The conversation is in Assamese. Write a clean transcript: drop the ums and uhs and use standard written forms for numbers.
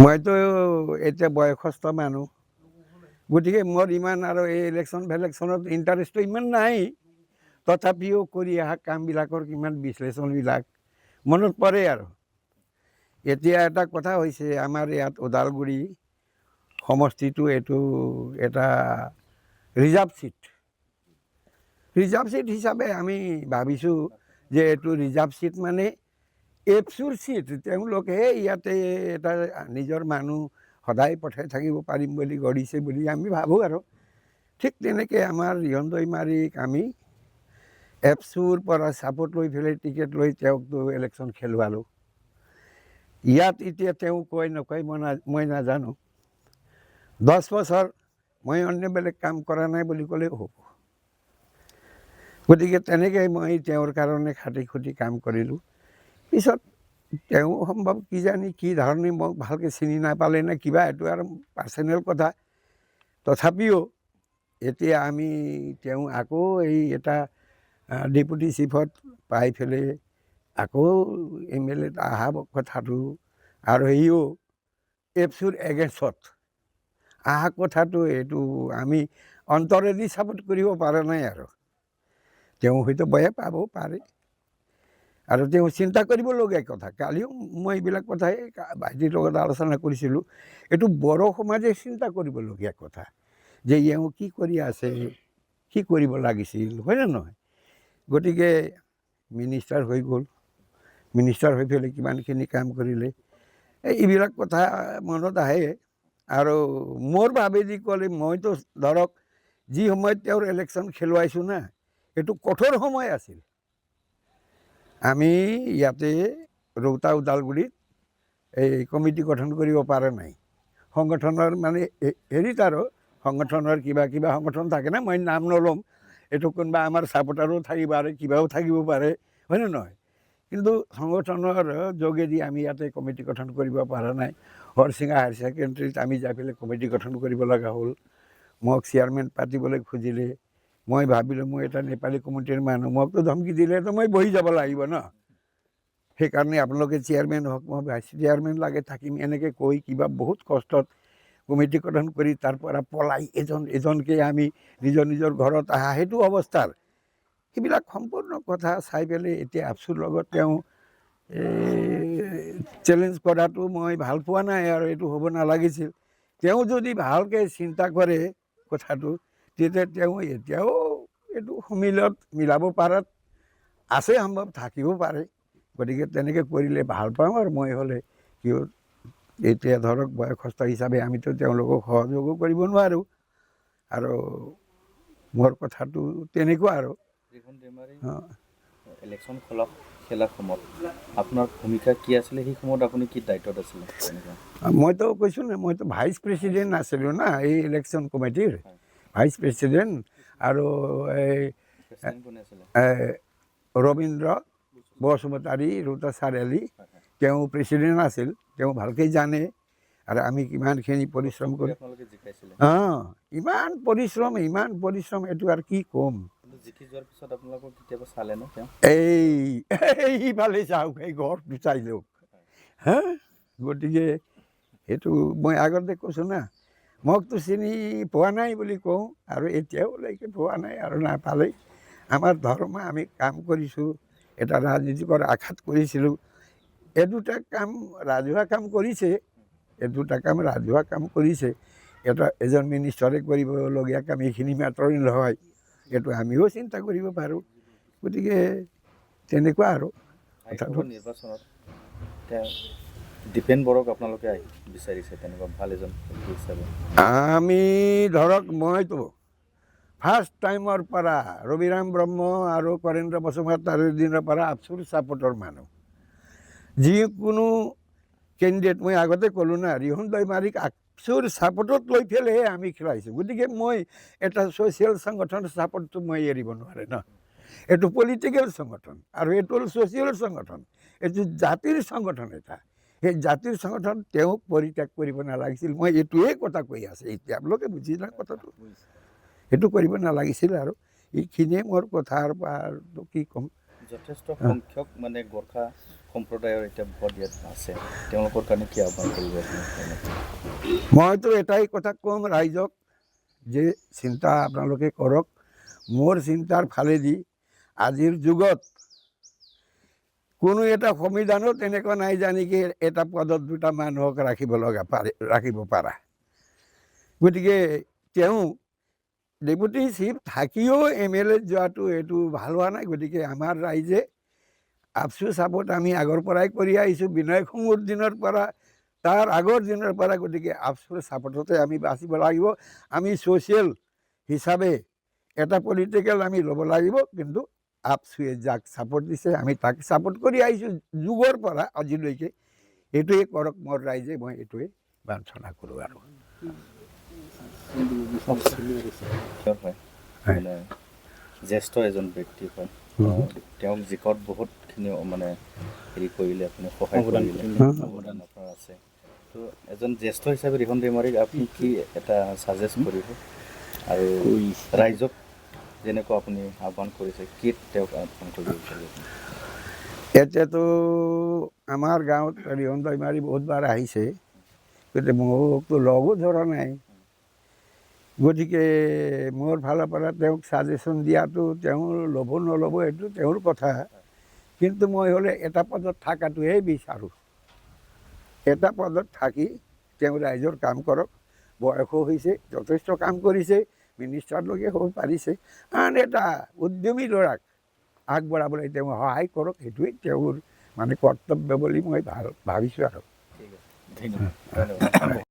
মইতো এতিয়া বয়সস্থ মানুহ, গতিকে মোৰ ইমান আৰু এই ইলেকশ্যন ভেলেকশ্যনত ইণ্টাৰেষ্টটো ইমান নাই। তথাপিও কৰি অহা কামবিলাকৰ কিমান বিশ্লেষণবিলাক মনত পৰে আৰু। এতিয়া এটা কথা হৈছে, আমাৰ ইয়াত ওদালগুৰি সমষ্টিটো এইটো এটা ৰিজাৰ্ভ চিট হিচাপে আমি ভাবিছোঁ যে এইটো ৰিজাৰ্ভ চিট মানে এপচুৰ চিট। তেওঁলোকে ইয়াতে এটা নিজৰ মানুহ সদায় পঠাই থাকিব পাৰিম বুলি গঢ়িছে বুলি আমি ভাবোঁ আৰু। ঠিক তেনেকৈ আমাৰ ৰিহন দৈমাৰীক আমি এপচুৰ পৰা ছাপোৰ্ট লৈ পেলাই টিকেট লৈ তেওঁকতো ইলেকশ্যন খেলুৱালোঁ। ইয়াত এতিয়া তেওঁ কয় নকয় মই নাজানো। 10 বছৰ মই অন্য বেলেগ কাম কৰা নাই বুলি ক'লেও হ'ব। গতিকে তেনেকৈ মই তেওঁৰ কাৰণে খাটি খুটি কাম কৰিলোঁ। পিছত তেওঁ সম্ভৱ কিজানি কি ধৰণে মোক ভালকৈ চিনি নাপালে নে কিবা, এইটো আৰু পাৰ্চনেল কথা। তথাপিও এতিয়া আমি তেওঁ আকৌ এই এটা ডেপুটি চিফত পাই পেলাই আকৌ MLAত অহা কথাটো আৰু সিও এপচুৰ এগেইনষ্টত অহা কথাটো, এইটো আমি অন্তৰেদি ছাপোৰ্ট কৰিব পৰা নাই আৰু। তেওঁ হয়তো বেয়া পাব পাৰে আৰু তেওঁ চিন্তা কৰিবলগীয়া কথা। কালিও মই এইবিলাক কথাই ভাইটিৰ লগত আলোচনা কৰিছিলোঁ। এইটো বড়ো সমাজে চিন্তা কৰিবলগীয়া কথা যে এওঁ কি কৰি আছে, কি কৰিব লাগিছিল, হয়নে নহয়? গতিকে মিনিষ্টাৰ হৈ গ'ল, মিনিষ্টাৰ হৈ পেলাই কিমানখিনি কাম কৰিলে, এইবিলাক কথা মনত আহে। আৰু মোৰ ভাৱেদি ক'লে মইতো ধৰক যি সময়ত তেওঁৰ ইলেকশ্যন খেলুৱাইছোঁ না, এইটো কঠোৰ সময় আছিল। আমি ইয়াতে ৰৌতা ওদালগুৰিত এই কমিটি গঠন কৰিব পৰা নাই। সংগঠনৰ মানে হেৰিত আৰু সংগঠনৰ কিবা সংগঠন থাকে না, মই নাম নল'ম। এইটো কোনোবা আমাৰ ছাপোৰ্টাৰো থাকিব পাৰে, কিবাও থাকিব পাৰে, হয়নে নহয়? কিন্তু সংগঠনৰ যোগেদি আমি ইয়াতে কমিটি গঠন কৰিব পৰা নাই। হৰচিঙা হায়াৰ ছেকেণ্ডেৰীত আমি যাই পেলাই কমিটি গঠন কৰিব লগা হ'ল। মোক চেয়াৰমেন পাতিবলৈ খুজিলে। মই ভাবিলোঁ মই এটা নেপালী কমিটিৰ মানুহ, মোকতো ধমকি দিলেতো মই বহি যাব লাগিব ন। সেইকাৰণে আপোনালোকে চেয়াৰমেন হওক, মই ভাইচ চেয়াৰমেন লাগে থাকিম, এনেকৈ কৈ কিবা বহুত কষ্টত কমিটি গঠন কৰি তাৰ পৰা পলাই এজনকৈ আমি নিজৰ ঘৰত অহা সেইটো অৱস্থাৰ। সেইবিলাক সম্পূৰ্ণ কথা চাই পেলাই এতিয়া আপচুৰ লগত তেওঁ চেলেঞ্জ কৰাটো মই ভাল পোৱা নাই আৰু এইটো হ'ব নালাগিছিল। তেওঁ যদি ভালকৈ চিন্তা কৰে কথাটো, তেতিয়া তেওঁ এতিয়াও এইটো সমিলত মিলাব পাৰাত আছে, সম্ভৱ থাকিব পাৰে। গতিকে তেনেকৈ কৰিলে ভাল পাওঁ আৰু মই হ'লে। কিয় এতিয়া ধৰক বয়সস্থ হিচাপে আমিতো তেওঁলোকক সহযোগো কৰিব নোৱাৰোঁ। আৰু মোৰ কথাটো তেনেকুৱা আৰু। ইলেকশ্যন খেলাৰ সময়ত আপোনাৰ ভূমিকা কি আছিলে? সেই সময়ত আপুনি কি দায়িত্বত আছিলে? মইতো কৈছোঁ না, মইতো ভাইচ প্ৰেছিডেণ্ট আছিলোঁ না এই ইলেকশ্যন কমিটিৰ, ভাইচ প্ৰেছিডেণ্ট। আৰু এই ৰবীন্দ্ৰ বসুমতাৰী ৰৌতা চাৰিআলি, তেওঁ প্ৰেছিডেণ্ট আছিল। তেওঁ ভালকৈ জানে আৰু আমি কিমানখিনি পৰিশ্ৰম কৰোঁ। ইমান পৰিশ্ৰম এইটো আৰু কি ক'ম। জিকি যোৱাৰ পিছত আপোনালোকক কেতিয়াবা চালে ন তেওঁ? এইফালে চাওক, এই ঘৰটো চাই লওক হা। গতিকে সেইটো মই আগতে কৈছোঁ না, মোকতো চিনি পোৱা নাই বুলি কওঁ আৰু এতিয়াওলৈকে পোৱা নাই আৰু নাপালেই। আমাৰ ধৰ্ম আমি কাম কৰিছোঁ, এটা ৰাজনীতিকৰ আশাত কৰিছিলোঁ। এই দুটা কাম ৰাজহুৱা কাম কৰিছে, এজন মিনিষ্টাৰে কৰিবলগীয়া কাম এইখিনি মাত্ৰই নহয়, এইটো আমিও চিন্তা কৰিব পাৰোঁ। গতিকে তেনেকুৱা আৰু কথাটো। নিৰ্বাচনত দীপেন বড়োক আপোনালোকে বিচাৰিছে তেনেকুৱা ভাল এজন হিচাপে? আমি ধৰক মইতো ফাৰ্ষ্ট টাইমৰ পৰা ৰবিৰাম ব্ৰহ্ম আৰু কৰেন্দ্ৰ বসুমতাৰীৰ দিনৰ পৰা আপচুৰ ছাপোৰ্টৰ মানুহ। যিকোনো কেণ্ডিডেট, মই আগতে ক'লোঁ না, ৰিহন দৈমাৰীক আপচুৰ ছাপোৰ্টত লৈ পেলাইহে আমি খেলাইছোঁ। গতিকে মই এটা ছ'চিয়েল সংগঠনৰ ছাপোৰ্টটো মই এৰিব নোৱাৰে ন। এইটো পলিটিকেল সংগঠন আৰু এইটো হ'ল ছ'চিয়েল সংগঠন, এইটো জাতিৰ সংগঠন। এটা সেই জাতিৰ সংগঠন তেওঁক পৰিত্যাগ কৰিব নালাগিছিল। মই এইটোৱে কথা কৈ আছে, এতিয়া আপোনালোকে বুজিলে কথাটো। সেইটো কৰিব নালাগিছিল আৰু এইখিনিয়ে মোৰ কথা। আৰু কি ক'ম, যথেষ্ট সংখ্যক মানে গোৰ্খা সম্প্ৰদায়ৰ এতিয়া ভোট ইয়াত আছে, তেওঁলোকৰ কাৰণে কি আহ্বান কৰিব আপুনি? মইতো এটাই কথা ক'ম ৰাইজক যে চিন্তা আপোনালোকে কৰক। মোৰ চিন্তাৰ ফালেদি আজিৰ যুগত কোনো এটা সংবিধানত তেনেকুৱা নাই জানিকে এটা পদত দুটা মানুহক ৰাখিব পাৰা। গতিকে তেওঁ ডেপুটি চিফ থাকিও MLA যোৱাটো এইটো ভাল হোৱা নাই। গতিকে আমাৰ ৰাইজে আপচু চাপোৰ্ট আমি আগৰ পৰাই কৰি আহিছোঁ, বিনয় কুমুৰ দিনৰ পৰা, তাৰ আগৰ দিনৰ পৰা। গতিকে আপচুৰ চাপোৰ্টতে আমি বাচিব লাগিব। আমি ছ'চিয়েল হিচাপে এটা পলিটিকেল আমি ল'ব লাগিব, কিন্তু আপচুৱে যাক ছাপোৰ্ট দিছে আমি তাক ছাপোৰ্ট কৰি আহিছোঁ যুগৰ পৰা আজিলৈকে। এইটোৱে কৰক মোৰ ৰাইজে, মই এইটোৱে বাঞ্ছনা কৰোঁ। আৰু হয়, মানে জ্যেষ্ঠ এজন ব্যক্তি হয়, তেওঁক জিকত বহুতখিনি মানে হেৰি কৰিলে, আপুনি সহায় কৰিলে, অৱদান আপোনাৰ আছে। তো এজন জ্যেষ্ঠ হিচাপে ৰিহন দৈমাৰীক আপুনি কি এটা ছাজেষ্ট কৰিব, আৰু ৰাইজক যেনেকুৱা আপুনি আহ্বান কৰিছে, কি তেওঁক আহ্বান কৰিব বিচাৰিব? এতিয়াতো আমাৰ গাঁৱত ৰিহন দৈমাৰী বহুতবাৰ আহিছে, গতিকে মোকতো লগো ধৰা নাই। গতিকে মোৰ ফালৰ পৰা তেওঁক ছাজেশ্যন দিয়াটো তেওঁ ল'ব নল'ব এইটো তেওঁৰ কথা। কিন্তু মই হ'লে এটা পদত থকাটোহে বিচাৰোঁ। এটা পদত থাকি তেওঁ ৰাইজৰ কাম কৰক। বয়সো হৈছে, যথেষ্ট কাম কৰিছে, মিনিষ্টাৰলৈকে হ'ব পাৰিছে। আন এটা উদ্যমী ল'ৰাক আগবঢ়াবলৈ তেওঁ সহায় কৰক, সেইটোৱে তেওঁৰ মানে কৰ্তব্য বুলি মই ভাবিছোঁ। আৰু ঠিক আছে, ধন্যবাদ।